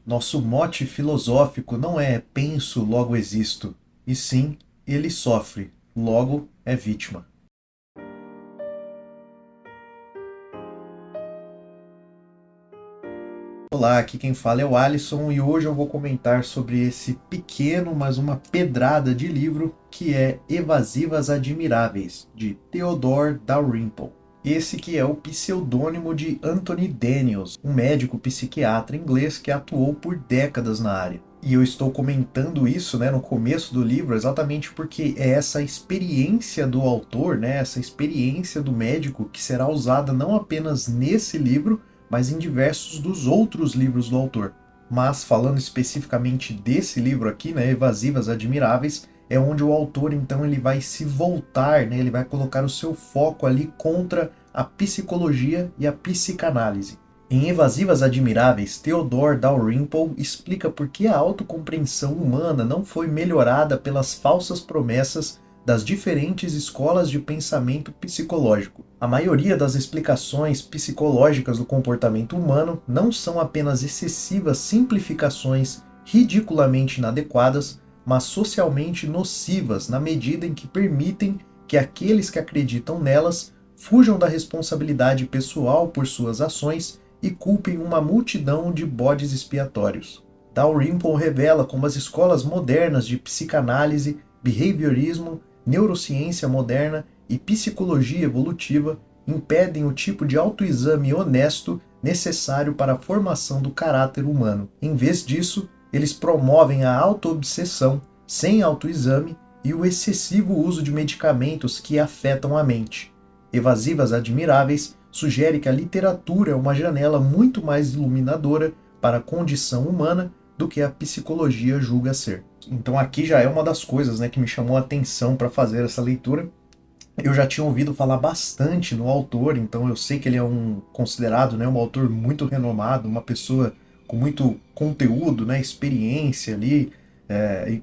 Nosso mote filosófico não é penso, logo existo, e sim, ele sofre, logo é vítima. Olá, aqui quem fala é o Alisson e hoje eu vou comentar sobre esse pequeno, mas uma pedrada de livro que é Evasivas Admiráveis, de Theodore Dalrymple. Esse que é o pseudônimo de Anthony Daniels, um médico psiquiatra inglês que atuou por décadas na área. E eu estou comentando isso, no começo do livro exatamente porque é essa experiência do autor, essa experiência do médico que será usada não apenas nesse livro, mas em diversos dos outros livros do autor. Mas falando especificamente desse livro aqui, Evasivas Admiráveis, é onde o autor então ele vai se voltar, ele vai colocar o seu foco ali contra a psicologia e a psicanálise. Em Evasivas Admiráveis, Theodore Dalrymple explica por que a autocompreensão humana não foi melhorada pelas falsas promessas das diferentes escolas de pensamento psicológico. A maioria das explicações psicológicas do comportamento humano não são apenas excessivas simplificações ridiculamente inadequadas, mas socialmente nocivas na medida em que permitem que aqueles que acreditam nelas fujam da responsabilidade pessoal por suas ações e culpem uma multidão de bodes expiatórios. Dalrymple revela como as escolas modernas de psicanálise, behaviorismo, neurociência moderna e psicologia evolutiva impedem o tipo de autoexame honesto necessário para a formação do caráter humano. Em vez disso, eles promovem a autoobsessão sem autoexame e o excessivo uso de medicamentos que afetam a mente. Evasivas Admiráveis sugere que a literatura é uma janela muito mais iluminadora para a condição humana do que a psicologia julga ser. Então aqui já é uma das coisas que me chamou a atenção para fazer essa leitura. Eu já tinha ouvido falar bastante no autor, então eu sei que ele é considerado um autor muito renomado, uma pessoa com muito conteúdo, experiência ali,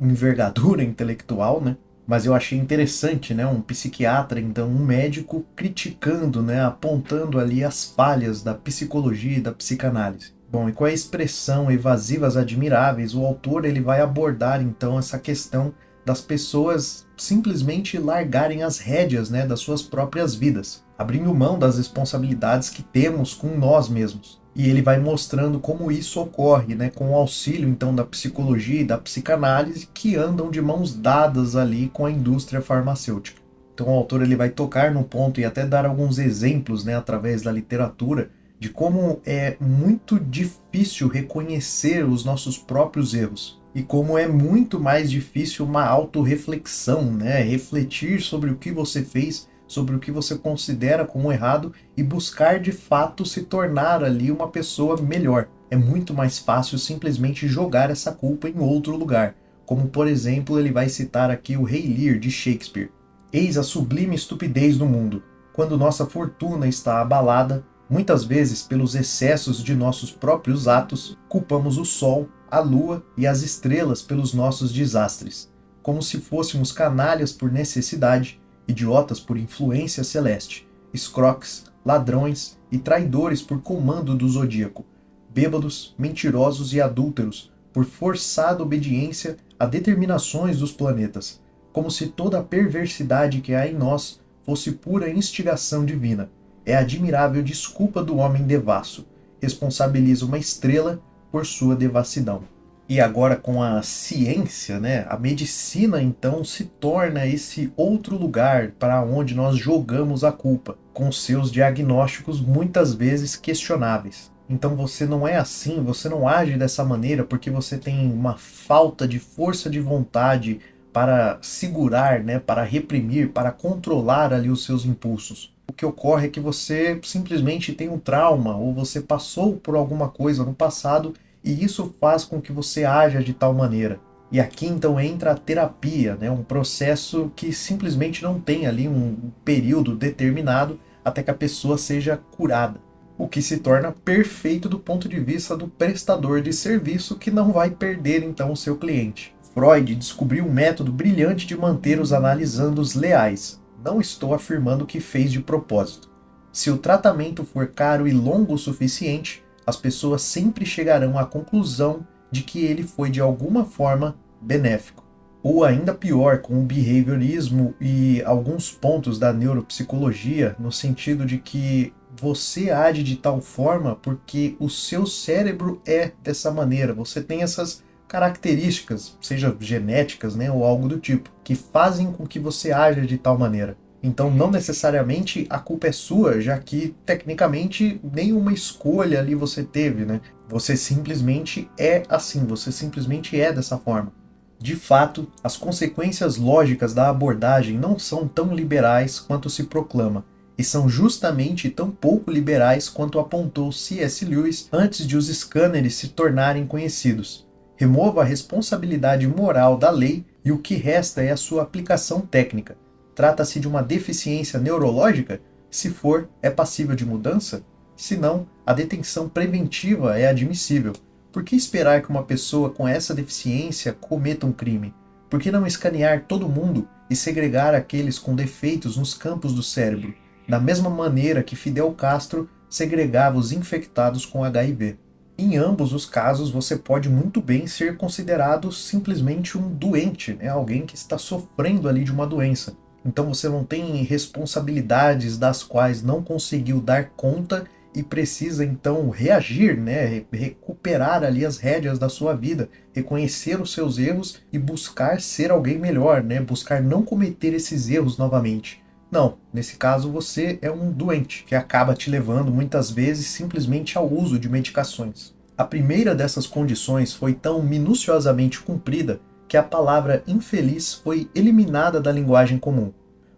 envergadura intelectual, Mas eu achei interessante, um psiquiatra, então um médico criticando, apontando ali as falhas da psicologia e da psicanálise. Bom, e com a expressão evasivas admiráveis, o autor ele vai abordar então essa questão das pessoas simplesmente largarem as rédeas, das suas próprias vidas, abrindo mão das responsabilidades que temos com nós mesmos. E ele vai mostrando como isso ocorre, com o auxílio então da psicologia e da psicanálise que andam de mãos dadas ali com a indústria farmacêutica. Então o autor ele vai tocar no ponto e até dar alguns exemplos, através da literatura, de como é muito difícil reconhecer os nossos próprios erros e como é muito mais difícil uma autorreflexão, refletir sobre o que você fez, sobre o que você considera como errado e buscar de fato se tornar ali uma pessoa melhor. É muito mais fácil simplesmente jogar essa culpa em outro lugar, como por exemplo ele vai citar aqui o Rei Lear de Shakespeare. Eis a sublime estupidez do mundo. Quando nossa fortuna está abalada, muitas vezes pelos excessos de nossos próprios atos, culpamos o sol, a lua e as estrelas pelos nossos desastres, como se fôssemos canalhas por necessidade, idiotas por influência celeste, escroques, ladrões e traidores por comando do zodíaco, bêbados, mentirosos e adúlteros por forçada obediência a determinações dos planetas, como se toda a perversidade que há em nós fosse pura instigação divina. É a admirável desculpa do homem devasso, responsabiliza uma estrela por sua devassidão. E agora com a ciência, a medicina então se torna esse outro lugar para onde nós jogamos a culpa, com seus diagnósticos muitas vezes questionáveis. Então você não é assim, você não age dessa maneira porque você tem uma falta de força de vontade para segurar, para reprimir, para controlar ali os seus impulsos. O que ocorre é que você simplesmente tem um trauma ou você passou por alguma coisa no passado e isso faz com que você haja de tal maneira. E aqui então entra a terapia, um processo que simplesmente não tem ali um período determinado até que a pessoa seja curada. O que se torna perfeito do ponto de vista do prestador de serviço que não vai perder então o seu cliente. Freud descobriu um método brilhante de manter os analisandos leais. Não estou afirmando que fez de propósito. Se o tratamento for caro e longo o suficiente, as pessoas sempre chegarão à conclusão de que ele foi de alguma forma benéfico. Ou ainda pior, com o behaviorismo e alguns pontos da neuropsicologia, no sentido de que você age de tal forma porque o seu cérebro é dessa maneira, você tem essas características, seja genéticas, né, ou algo do tipo, que fazem com que você haja de tal maneira. Então não necessariamente a culpa é sua, já que tecnicamente nenhuma escolha ali você teve, né? Você simplesmente é assim, você simplesmente é dessa forma. De fato, as consequências lógicas da abordagem não são tão liberais quanto se proclama, e são justamente tão pouco liberais quanto apontou C.S. Lewis antes de os scanners se tornarem conhecidos. Remova a responsabilidade moral da lei e o que resta é a sua aplicação técnica. Trata-se de uma deficiência neurológica? Se for, é passível de mudança? Se não, a detenção preventiva é admissível. Por que esperar que uma pessoa com essa deficiência cometa um crime? Por que não escanear todo mundo e segregar aqueles com defeitos nos campos do cérebro, da mesma maneira que Fidel Castro segregava os infectados com HIV? Em ambos os casos, você pode muito bem ser considerado simplesmente um doente, né? Alguém que está sofrendo ali de uma doença. Então você não tem responsabilidades das quais não conseguiu dar conta e precisa então reagir, né? Recuperar ali as rédeas da sua vida, reconhecer os seus erros e buscar ser alguém melhor, né? Buscar não cometer esses erros novamente. Não, nesse caso você é um doente, que acaba te levando muitas vezes simplesmente ao uso de medicações. A primeira dessas condições foi tão minuciosamente cumprida que a palavra infeliz foi eliminada da linguagem comum.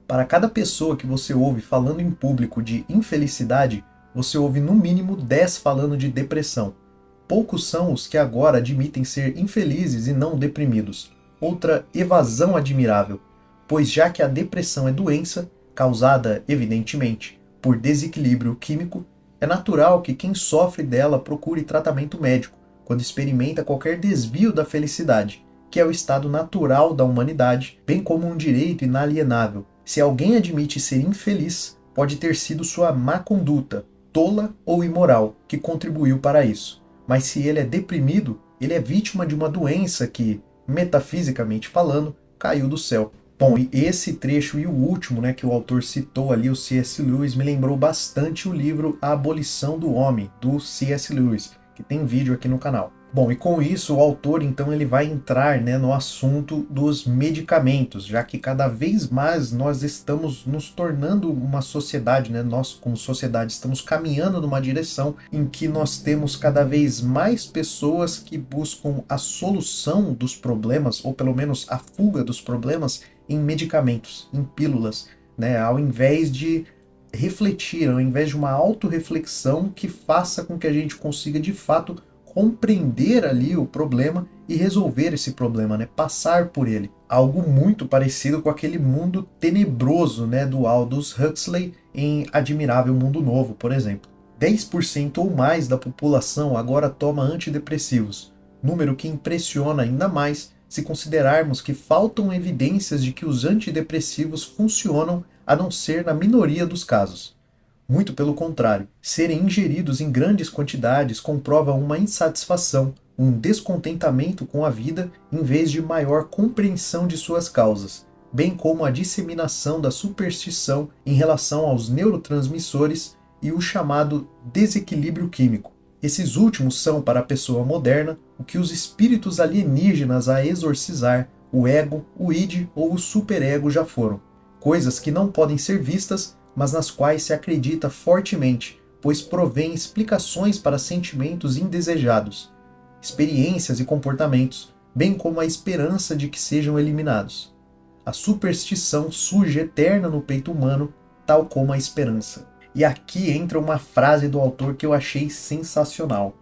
Para cada pessoa que você ouve falando em público de infelicidade, você ouve no mínimo 10 falando de depressão. Poucos são os que agora admitem ser infelizes e não deprimidos. Outra evasão admirável, pois já que a depressão é doença, causada, evidentemente, por desequilíbrio químico, é natural que quem sofre dela procure tratamento médico quando experimenta qualquer desvio da felicidade, que é o estado natural da humanidade, bem como um direito inalienável. Se alguém admite ser infeliz, pode ter sido sua má conduta, tola ou imoral, que contribuiu para isso. Mas se ele é deprimido, ele é vítima de uma doença que, metafisicamente falando, caiu do céu. Bom, e esse trecho e o último, né, que o autor citou ali, o C.S. Lewis, me lembrou bastante o livro A Abolição do Homem, do C.S. Lewis, que tem vídeo aqui no canal. Bom, e com isso o autor então ele vai entrar, né, no assunto dos medicamentos, já que cada vez mais nós estamos nos tornando uma sociedade, né, nós como sociedade estamos caminhando numa direção em que nós temos cada vez mais pessoas que buscam a solução dos problemas, ou pelo menos a fuga dos problemas, em medicamentos, em pílulas, né, ao invés de refletir, ao invés de uma autorreflexão que faça com que a gente consiga de fato compreender ali o problema e resolver esse problema, né? Passar por ele. Algo muito parecido com aquele mundo tenebroso, né, do Aldous Huxley em Admirável Mundo Novo, por exemplo. 10% ou mais da população agora toma antidepressivos, número que impressiona ainda mais se considerarmos que faltam evidências de que os antidepressivos funcionam, a não ser na minoria dos casos. Muito pelo contrário, serem ingeridos em grandes quantidades comprova uma insatisfação, um descontentamento com a vida em vez de maior compreensão de suas causas, bem como a disseminação da superstição em relação aos neurotransmissores e o chamado desequilíbrio químico. Esses últimos são, para a pessoa moderna, o que os espíritos alienígenas a exorcizar, o ego, o id ou o superego já foram. Coisas que não podem ser vistas, mas nas quais se acredita fortemente, pois provém explicações para sentimentos indesejados, experiências e comportamentos, bem como a esperança de que sejam eliminados. A superstição surge eterna no peito humano, tal como a esperança. E aqui entra uma frase do autor que eu achei sensacional.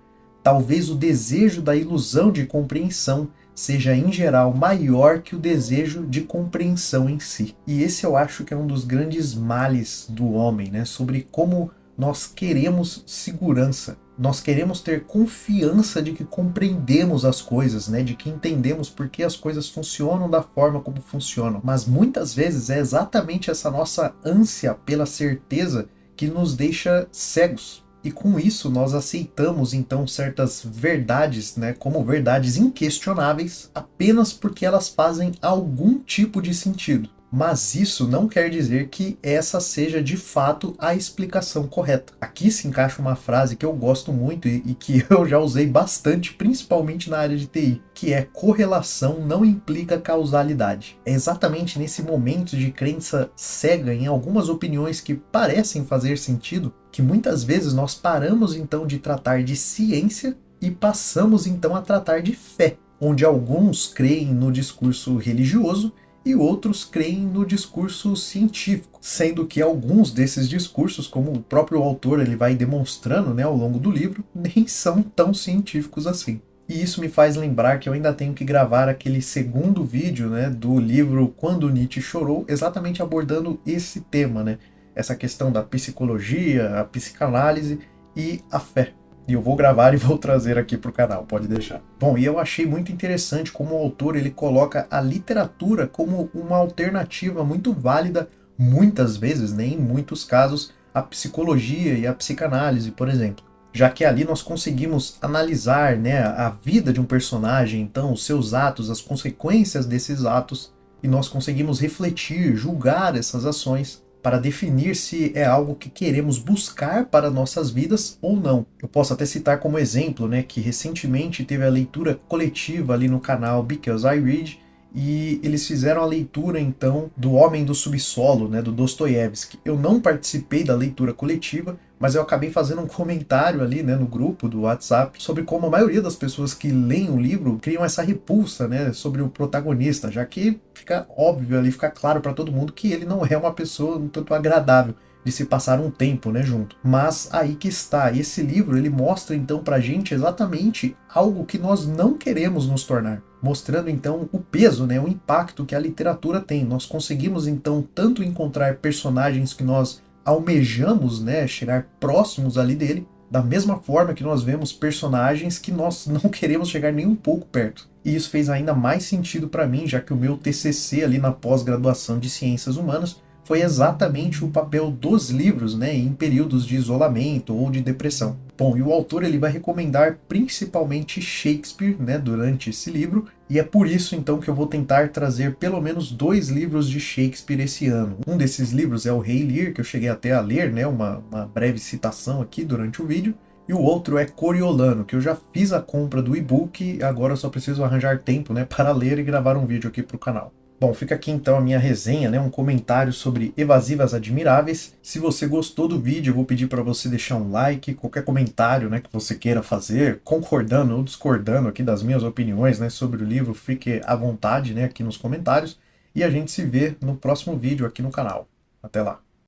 Talvez o desejo da ilusão de compreensão seja em geral maior que o desejo de compreensão em si. E esse eu acho que é um dos grandes males do homem, né? Sobre como nós queremos segurança. Nós queremos ter confiança de que compreendemos as coisas, né? De que entendemos por que as coisas funcionam da forma como funcionam. Mas muitas vezes é exatamente essa nossa ânsia pela certeza que nos deixa cegos. E com isso nós aceitamos então certas verdades, né, como verdades inquestionáveis, apenas porque elas fazem algum tipo de sentido. Mas isso não quer dizer que essa seja de fato a explicação correta. Aqui se encaixa uma frase que eu gosto muito e que eu já usei bastante, principalmente na área de TI, que é: correlação não implica causalidade. É exatamente nesse momento de crença cega em algumas opiniões que parecem fazer sentido que muitas vezes nós paramos então de tratar de ciência e passamos então a tratar de fé, onde alguns creem no discurso religioso e outros creem no discurso científico, sendo que alguns desses discursos, como o próprio autor ele vai demonstrando, né, ao longo do livro, nem são tão científicos assim. E isso me faz lembrar que eu ainda tenho que gravar aquele segundo vídeo, né, do livro Quando Nietzsche Chorou, exatamente abordando esse tema, né, essa questão da psicologia, a psicanálise e a fé. E eu vou gravar e vou trazer aqui para o canal, pode deixar. Bom, e eu achei muito interessante como o autor ele coloca a literatura como uma alternativa muito válida, muitas vezes, né, em muitos casos, à psicologia e à psicanálise, por exemplo. Já que ali nós conseguimos analisar, né, a vida de um personagem, então os seus atos, as consequências desses atos, e nós conseguimos refletir, julgar essas ações para definir se é algo que queremos buscar para nossas vidas ou não. Eu posso até citar como exemplo, né, que recentemente teve a leitura coletiva ali no canal Because I Read, e eles fizeram a leitura então do Homem do Subsolo, né, do Dostoiévski. Eu não participei da leitura coletiva, mas eu acabei fazendo um comentário ali, né, no grupo do WhatsApp sobre como a maioria das pessoas que leem o livro criam essa repulsa, né, sobre o protagonista, já que fica óbvio ali, fica claro para todo mundo que ele não é uma pessoa um tanto agradável de se passar um tempo, né, junto. Mas aí que está, esse livro ele mostra então pra gente exatamente algo que nós não queremos nos tornar, mostrando então o peso, né, o impacto que a literatura tem. Nós conseguimos então tanto encontrar personagens que nós almejamos, né, chegar próximos ali dele, da mesma forma que nós vemos personagens que nós não queremos chegar nem um pouco perto. E isso fez ainda mais sentido para mim, já que o meu TCC ali na pós-graduação de Ciências Humanas foi exatamente o papel dos livros, né, em períodos de isolamento ou de depressão. Bom, e o autor ele vai recomendar principalmente Shakespeare, né, durante esse livro, e é por isso então que eu vou tentar trazer pelo menos 2 livros de Shakespeare esse ano. Um desses livros é o Rei Lear, que eu cheguei até a ler, né, uma breve citação aqui durante o vídeo, e o outro é Coriolano, que eu já fiz a compra do e-book, agora eu só preciso arranjar tempo, né, para ler e gravar um vídeo aqui para o canal. Bom, fica aqui então a minha resenha, né, um comentário sobre Evasivas Admiráveis. Se você gostou do vídeo, eu vou pedir para você deixar um like, qualquer comentário, né, que você queira fazer, concordando ou discordando aqui das minhas opiniões, né, sobre o livro, fique à vontade, né, aqui nos comentários. E a gente se vê no próximo vídeo aqui no canal. Até lá!